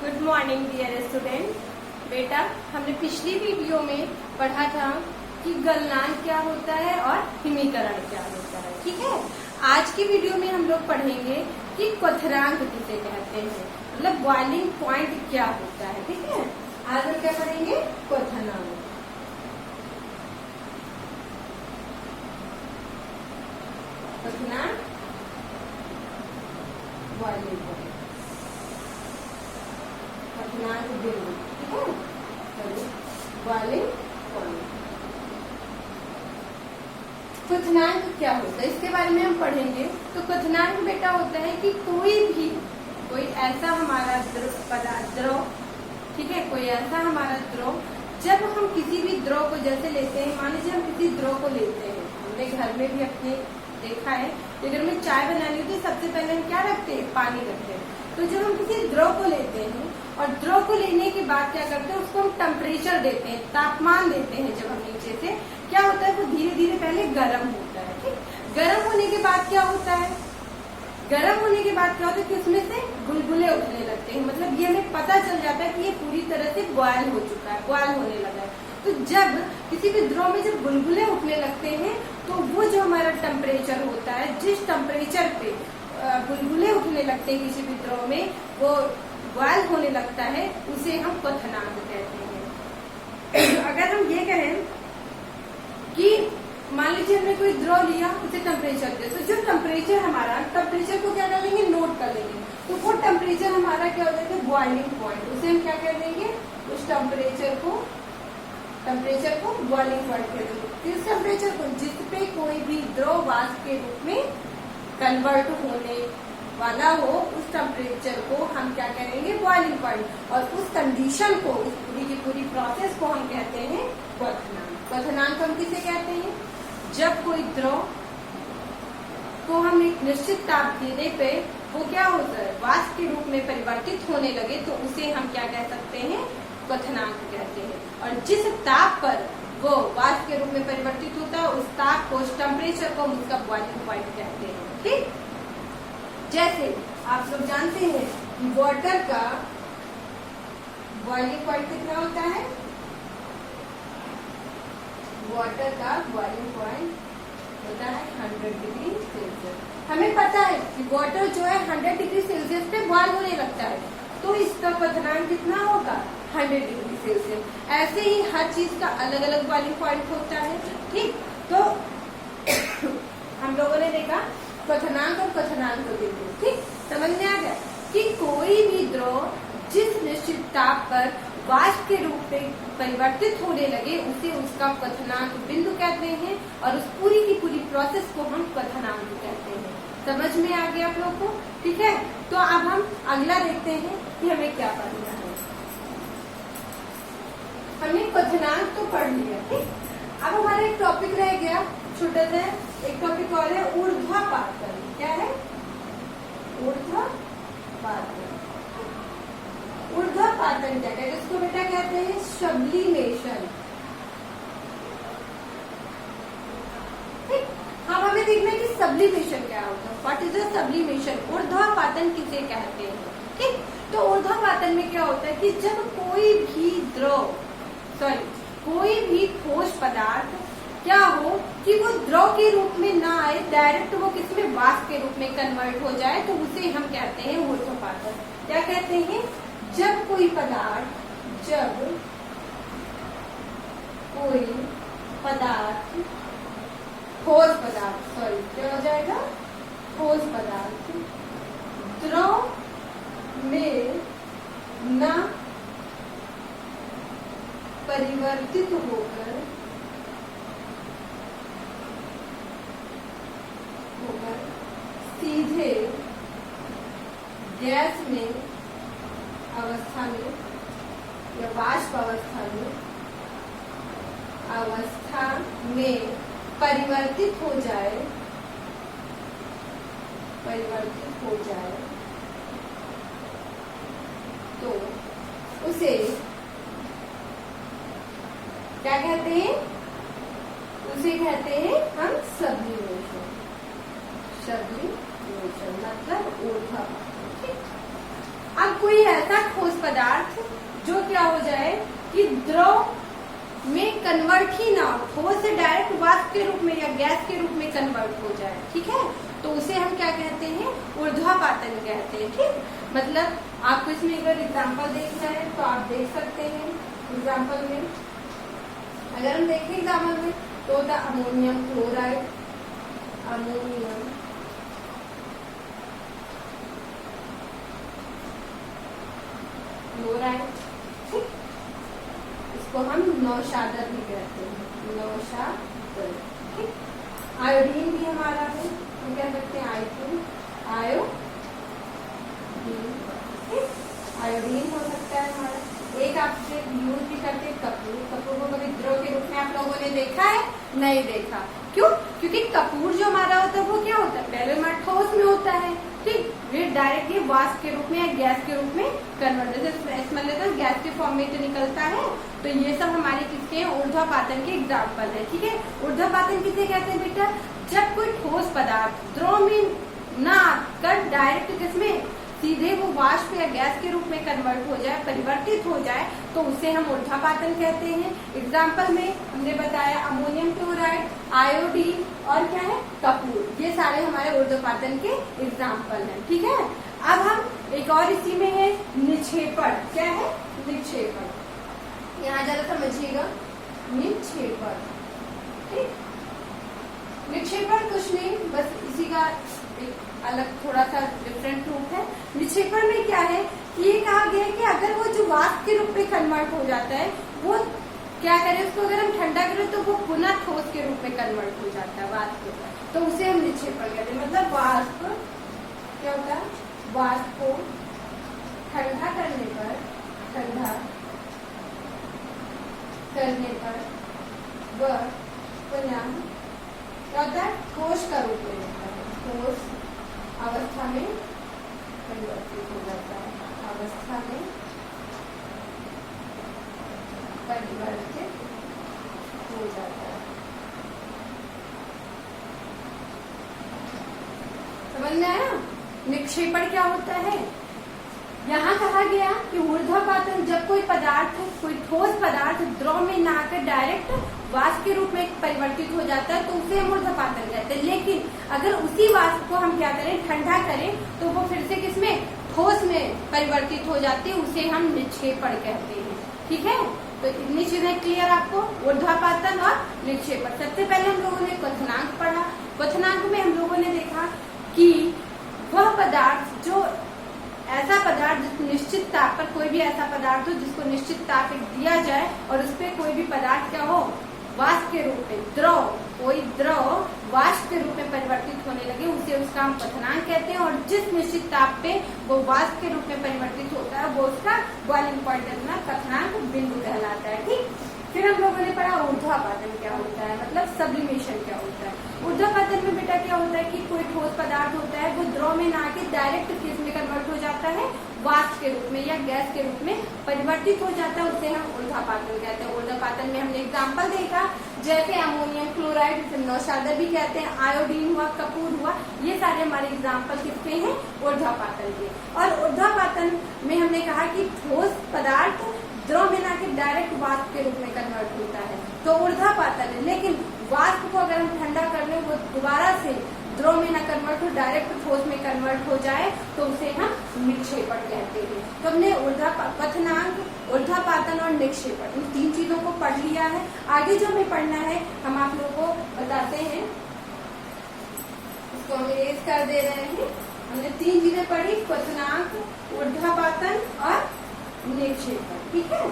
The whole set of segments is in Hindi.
Good morning dear student. बेटा, हमने पिछली वीडियो में पढ़ा था कि गलनांक क्या होता है और हिमीकरण क्या होता है। ठीक है, आज की वीडियो में हम लोग पढ़ेंगे कि क्वथनांक किसे कहते हैं, मतलब बॉइलिंग पॉइंट क्या होता है। ठीक है, आज हम क्या पढ़ेंगे? क्वथनांक। क्वथनांक बॉइलिंग पॉइंट, क्वथनांक बिंदु। ठीक है, चलिए बॉइलिंग पॉइंट। क्वथनांक क्या होता है इसके बारे में हम पढ़ेंगे। तो क्वथनांक बेटा होता है कि कोई ऐसा हमारा द्रव, ठीक है, कोई ऐसा हमारा द्रव, जब हम किसी भी द्रव को जैसे लेते हैं, मान लीजिए हम किसी द्रव को लेते हैं, हमने घर में भी अपने देखा है कि अगर हमें चाय बनानी होती है सबसे पहले हम क्या रखते हैं? पानी रखते हैं। तो जब हम किसी द्रव को लेते हैं और द्रव को लेने के बाद क्या करते हैं, उसको हम टेम्परेचर देते हैं, तापमान देते हैं। जब हम नीचे से क्या होता है, वो धीरे धीरे पहले गर्म होता है। ठीक, गर्म होने के बाद क्या होता है? गर्म होने के बाद क्या होता है कि उसमें से बुलबुले उठने लगते हैं। मतलब ये हमें पता चल जाता है कि ये पूरी तरह से बॉयल हो चुका है, बॉयल होने लगा है। तो जब किसी भी द्रव में जब बुलबुले उठने लगते हैं तो वो जो हमारा टेम्परेचर होता है, जिस टेम्परेचर पे बुलबुले उठने लगते हैं किसी भी द्रव में, वो बॉयल होने लगता है, उसे हम क्वथनांक कहते हैं। अगर हम ये कहें कि मान लीजिए हमने कोई द्रव लिया, उसे टेम्परेचर दे, तो जो टेम्परेचर हमारा, टेम्परेचर को क्या कर लेंगे? नोट कर लेंगे। तो वो टेम्परेचर हमारा क्या हो जाएगा? Boiling point. उसे हम क्या कर लेंगे? उस टेम्परेचर को बॉइलिंग पॉइंट कह देंगे। किस टेम्परेचर को? जिसपे कोई भी द्रव वाष्प के रूप में कन्वर्ट होने वाला हो, उस टेम्परेचर को हम क्या करेंगे? Boiling point. और उस कंडीशन को, उस पूरी की पूरी प्रोसेस को हम कहते हैं क्वथनांक। क्वथनांक हम किसे कहते हैं? जब कोई द्रव को हम एक निश्चित ताप देने पे वो क्या होता है? वाष्प के रूप में परिवर्तित होने लगे, तो उसे हम क्या कह सकते हैं? क्वथनांक कहते हैं। और जिस ताप पर वो वाष्प के रूप में परिवर्तित होता है, उस ताप को, उस टेम्परेचर को हम उसका बॉइलिंग पॉइंट कहते हैं। ठीक, जैसे आप लोग जानते हैं कि वाटर का बॉइलिंग पॉइंट कितना होता है? वाटर का बॉइलिंग पॉइंट होता है 100 डिग्री सेल्सियस। हमें पता है कि वाटर जो है 100 डिग्री सेल्सियस पे बॉयल होने लगता है, तो इसका क्वथनांक कितना होगा? 100 डिग्री सेल्सियस। ऐसे ही हर चीज का अलग अलग बॉइलिंग पॉइंट होता है। ठीक, तो हम लोगों ने देखा क्वथनांक और क्वथनांक बिंदु। ठीक, समझ में आ गया कि कोई भी द्रव जिस निश्चित ताप पर वाष्प के रूप में परिवर्तित होने लगे, उसे उसका क्वथनांक बिंदु कहते हैं। और उस पूरी की पूरी प्रोसेस को हम क्वथनांक कहते हैं। समझ में आ गया आप लोग को? ठीक है, तो अब हम अगला देखते हैं कि हमें क्या पढ़ना है। हमने क्वथनांक तो पढ़ लिया। ठीक, अब हमारा एक टॉपिक रह गया छोटा सा, एक टॉपिक और है ऊर्ध्वापातन। क्या है? ऊर्ध्वापातन। ऊर्ध्वापातन क्या कहते हैं? इसको बेटा कहते हैं सब्लिमेशन। ठीक, हम हमें देखना है कि सब्लिमेशन क्या होता है। What is the sublimation? ऊर्ध्वापातन किसे कहते हैं? ठीक, तो ऊर्ध्वापातन में क्या होता है कि जब कोई भी ठोस पदार्थ क्या हो कि वो द्रव के रूप में ना आए, डायरेक्ट वो किसमें? वाष्प के रूप में कन्वर्ट हो जाए, तो उसे हम कहते हैं ऊर्ध्वापातन। क्या कहते हैं? जब कोई पदार्थ ठोस पदार्थ, क्या हो जाएगा? ठोस पदार्थ द्रव में न परिवर्तित होकर सीधे गैस में अवस्था में या वाष्प अवस्था में परिवर्तित हो जाए, तो उसे क्या कहते हैं? उसे कहते हैं हम सब्लिमेशन। मतलब ऊर्ध्वापातन। अब कोई ऐसा ठोस पदार्थ जाए कि द्रव में कन्वर्ट ही ना हो, ठोस से डायरेक्ट वाष्प के रूप में या गैस के रूप में कन्वर्ट हो जाए, ठीक है, तो उसे हम क्या कहते हैं, ऊर्ध्वापातन कहते हैं। ठीक, मतलब आपको इसमें अगर एग्जाम्पल देखना है तो आप देख सकते हैं। एग्जाम्पल में अगर हम देखें एग्जाम्पल में तो the ammonium chloride, ammonium chloride, ठीक, इसको हम नौशादर भी कहते हैं, नौशादर। ठीक, आयोडीन भी हमारा है, हम क्या करते हैं, आयोडीन, आयोडीन हो सकता है हमारा। एक आपसे यूज भी करते हैं कपूर, कपूर को कभी द्रव के रूप में आप लोगों ने देखा है, नहीं देखा, क्यों, क्योंकि कपूर जो हमारा होता है वो क्या होता है, पहले हमारा ठोस में होता है, ठीक, फिर डायरेक्टली वाष्प के रूप में या गैस के रूप में कन्वर्ट, जैसे स्मेल लेते हैं गैस के फॉर्म में तो निकलता है। तो ये सब हमारे किसके ऊर्ध्वापातन के एग्जाम्पल है। ठीक है, ऊर्ध्वापातन किसे कहते हैं बेटा, जब कोई ठोस पदार्थ द्रव में ना आकर डायरेक्ट किसमें सीधे वो वाष्प या गैस के रूप में कन्वर्ट हो जाए, परिवर्तित हो जाए, तो उसे हम ऊर्ध्वापातन कहते हैं। एग्जाम्पल में हमने बताया अमोनियम क्लोराइड, आयोडीन और क्या है, कपूर, ये सारे हमारे ऊर्ध्वापातन के एग्जाम्पल हैं। ठीक है, अब हम एक और इसी में है निक्षेपण। क्या है, निक्षेपण, यहाँ जरा समझिएगा, निक्षेपण। ठीक, निक्षेपण कुछ नहीं, बस इसी का एक अलग थोड़ा सा डिफरेंट रूप है। निक्षेपण में क्या है कि ये कहा गया है कि अगर वो जो वाष्प के रूप में कन्वर्ट हो जाता है, वो क्या करें, उसको अगर हम ठंडा करें तो वो पुनः ठोस के रूप में कन्वर्ट हो जाता है वाष्प, तो उसे हम निक्षेपण कहते हैं। मतलब वाष्प क्या होता है, वाष्प को ठंडा करने पर वह पुनः क्या होता है, ठोस का रूप में होता है, ठोस अवस्था में परिवर्तित हो जाता है, अवस्था में परिवर्तित हो जाता है। समझ में आया, निक्षेपण क्या होता है। यहाँ कहा गया कि ऊर्ध्वापातन जब कोई पदार्थ, कोई ठोस पदार्थ द्रव में ना आकर डायरेक्ट वाष्प के रूप में परिवर्तित हो जाता है तो उसे हम ऊर्ध्वापातन कहते हैं। लेकिन अगर उसी वाष्प को हम क्या करें, ठंडा करें, तो वो फिर से किसमें, ठोस में परिवर्तित हो जाती है, उसे हम निक्षेपण कहते हैं। ठीक है, तो इतनी चीजें क्लियर आपको, ऊर्ध्वापातन और निक्षेपण। सबसे पहले हम लोगों ने क्वथनांक पढ़ा। क्वथनांक में हम लोगों ने देखा कि वह पदार्थ जो ऐसा पदार्थ जिसको निश्चित ताप पर, कोई भी ऐसा पदार्थ हो जिसको निश्चित ताप दिया जाए और उस पर कोई भी पदार्थ क्या हो, वाष्प के रूप में, द्रव, कोई द्रव वाष्प के रूप में परिवर्तित होने लगे, उसे उसका हम क्वथनांक कहते हैं। और जिस निश्चित ताप पे वो वाष्प के रूप में परिवर्तित होता है वो उसका बॉइलिंग पॉइंट क्वथनांक बिंदु कहलाता है। ठीक, फिर हम लोगों ने पढ़ा ऊर्ध्वापातन क्या होता है, मतलब सब्लिमेशन क्या होता है। ऊर्ध्वापातन में बेटा क्या होता है कि कोई ठोस पदार्थ होता है वो द्रव में ना आके डायरेक्ट किस में कन्वर्ट हो जाता है, वाष्प के रूप में या गैस के रूप में परिवर्तित हो जाता है, उसे हम ऊर्ध्वापातन कहते हैं। ऊर्ध्वापातन में हमने एग्जाम्पल देखा, जैसे अमोनियम क्लोराइड, नौशादर भी कहते हैं, आयोडीन हुआ, कपूर हुआ, ये सारे हमारे एग्जाम्पल किसके हैं, ऊर्ध्वापातन के। और ऊर्ध्वापातन में हमने कहा कि ठोस पदार्थ द्रव में ना के डायरेक्ट वाष्प के रूप में कन्वर्ट होता है तो ऊर्ध्वापातन है। लेकिन वाष्प को अगर हम ठंडा कर लें, वो दोबारा से द्रव में न कन्वर्ट हो, डायरेक्ट ठोस में कन्वर्ट हो जाए, तो उसे हम निक्षेपण कहते हैं। तो हमने क्वथनांक, ऊर्ध्वापातन और निक्षेपण, इन तीन चीजों को पढ़ लिया है। आगे जो हमें पढ़ना है हम आप लोगों को बताते हैं, इसको हम इरेज कर दे रहे हैं। हमने तीन चीजें पढ़ी, क्वथनांक, ऊर्ध्वापातन और निक्षेपण। ठीक है,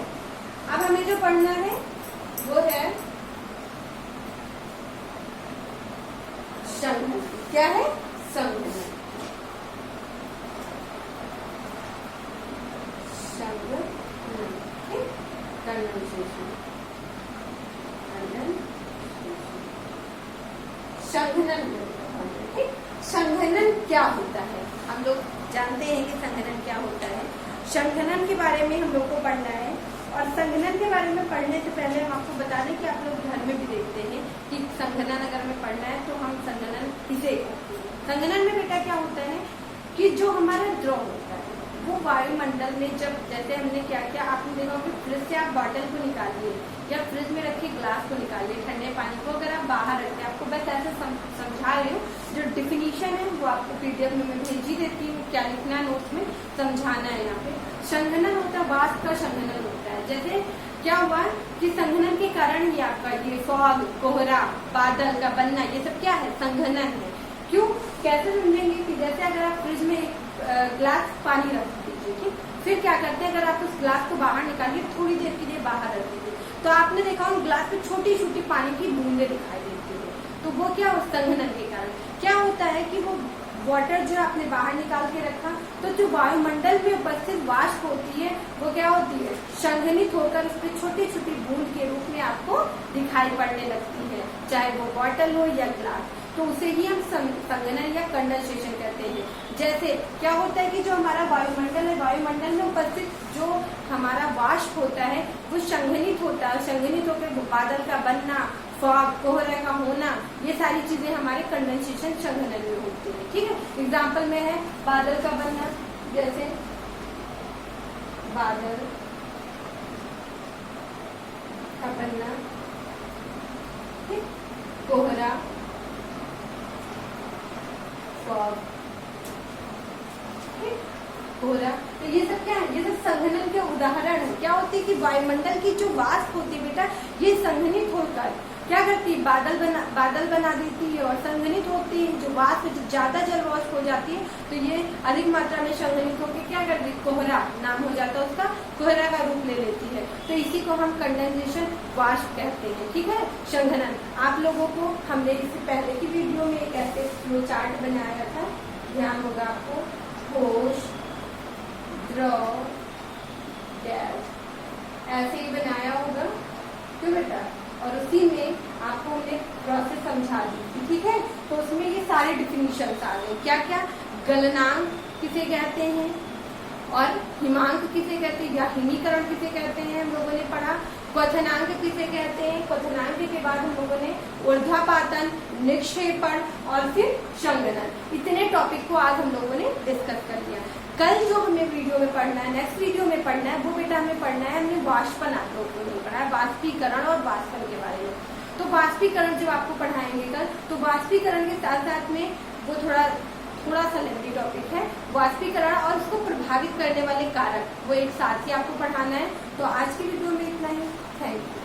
अब हमें जो पढ़ना है वो है संघनन। क्या है, संघनन। संघनन, संघनन क्या होता है, हम लोग जानते हैं कि संघनन क्या होता है। संघनन के बारे में हम लोग को पढ़ना है। और संघनन के बारे में पढ़ने से पहले हम आपको बता दें कि आप लोग घर में भी देखते हैं कि संघनन अगर हमें पढ़ना है तो हम संघनन किसे करते हैं। संघनन में बेटा क्या होता है कि जो हमारा द्रव होता है, वो वायुमंडल में जब, जैसे हमने क्या किया, आपने देखा कि फ्रिज से आप बॉटल को निकालिए या फ्रिज में रखे ग्लास को निकालिए, ठंडे पानी को अगर आप बाहर रखते हैं, आपको बस ऐसे समझा रही हूँ, जो डिफिनीशन है वो आपको पीडीएफ में मैं भेजी देती हूँ, क्या लिखना है नोट्स में, समझाना है यहाँ पे। संघनन होता है, वाष्प का संघनन होता है। जैसे क्या हुआ कि संघनन के कारण ही आपका ये फॉग, कोहरा, बादल का बनना, ये सब क्या है, संघनन है। क्यों, कैसे समझेंगे कि जैसे अगर आप फ्रिज में एक ग्लास पानी रख दीजिए, ठीक, फिर क्या करते हैं, अगर आप उस ग्लास को बाहर निकालिए, थोड़ी देर के लिए बाहर रख दीजिए, तो आपने देखा उन ग्लास में छोटी छोटी पानी की बूंदे दिखाई देती है। तो वो क्या, संघनन के कारण क्या होता है कि वो वाटर जो आपने बाहर निकाल के रखा, तो जो वायुमंडल में उपस्थित वाष्प होती है वो क्या होती है, संघनित होकर उस पर छोटी छोटी बूंद के रूप में आपको दिखाई पड़ने लगती है, चाहे वो बॉटल हो या ग्लास। तो उसे ही हम संघनन या कंडेंसेशन कहते हैं। जैसे क्या होता है कि जो हमारा वायुमंडल है, वायुमंडल में उपस्थित जो हमारा वाष्प होता है वो संघनित होता है, संघनित होकर बादल का बनना, फॉग, कोहरे का होना, ये सारी चीजें हमारे कंडेंसेशन, संघनन में होती है। ठीक है, एग्जाम्पल में है बादल का बनना, जैसे बादल का बनना, ठीक, कोहरा, फॉग, ठीक, कोहरा, तो ये सब क्या है, ये सब संघनन के उदाहरण है। क्या होती है कि वायुमंडल की जो वाष्प होती है बेटा, ये संघनित होकर क्या करती है, बादल बना देती है, और संघनित होती है जो वाष्प, जो ज्यादा जल वाष्प हो जाती है, तो ये अधिक मात्रा में संघनित होकर क्या करती है, कोहरा नाम हो जाता है उसका, कोहरा का रूप ले लेती है। तो इसी को हम कंडेंसेशन वाष्प कहते हैं। ठीक है, संघनन। आप लोगों को हमने इससे पहले की वीडियो में एक ऐसे फ्लो चार्ट बनाया था, ध्यान होगा आपको, ठोस, द्रव, गैस, ऐसे ही बनाया होगा, क्यों बेटा, और उसी में आपको हमने प्रोसेस समझा दी थी। ठीक है, तो उसमें ये सारे डिफिनीशन आ गए, क्या क्या, गलनांक किसे कहते हैं और हिमांक किसे कहते हैं या हिमीकरण किसे कहते हैं, हम लोगों ने पढ़ा। क्वथनांक किसे कहते हैं, क्वथनांक के बाद हम लोगों ने ऊर्ध्वापातन, निक्षेपण और फिर संघनन, इतने टॉपिक को आज हम लोगों ने डिस्कस कर लिया। कल जो हमें वीडियो में पढ़ना है, नेक्स्ट वीडियो में पढ़ना है, वो बेटा हमें पढ़ना है, हमने वाष्पन आप लोगों ने पढ़ा है, वाष्पीकरण और वाष्पन के बारे में। तो वाष्पीकरण जब आपको पढ़ाएंगे कल, तो वाष्पीकरण के साथ साथ में वो थोड़ा सा लेंदी टॉपिक है, वाष्पीकरण और उसको प्रभावित करने वाले कारक, वो एक साथ ही आपको पढ़ाना है। तो आज की वीडियो में इतना ही, थैंक यू।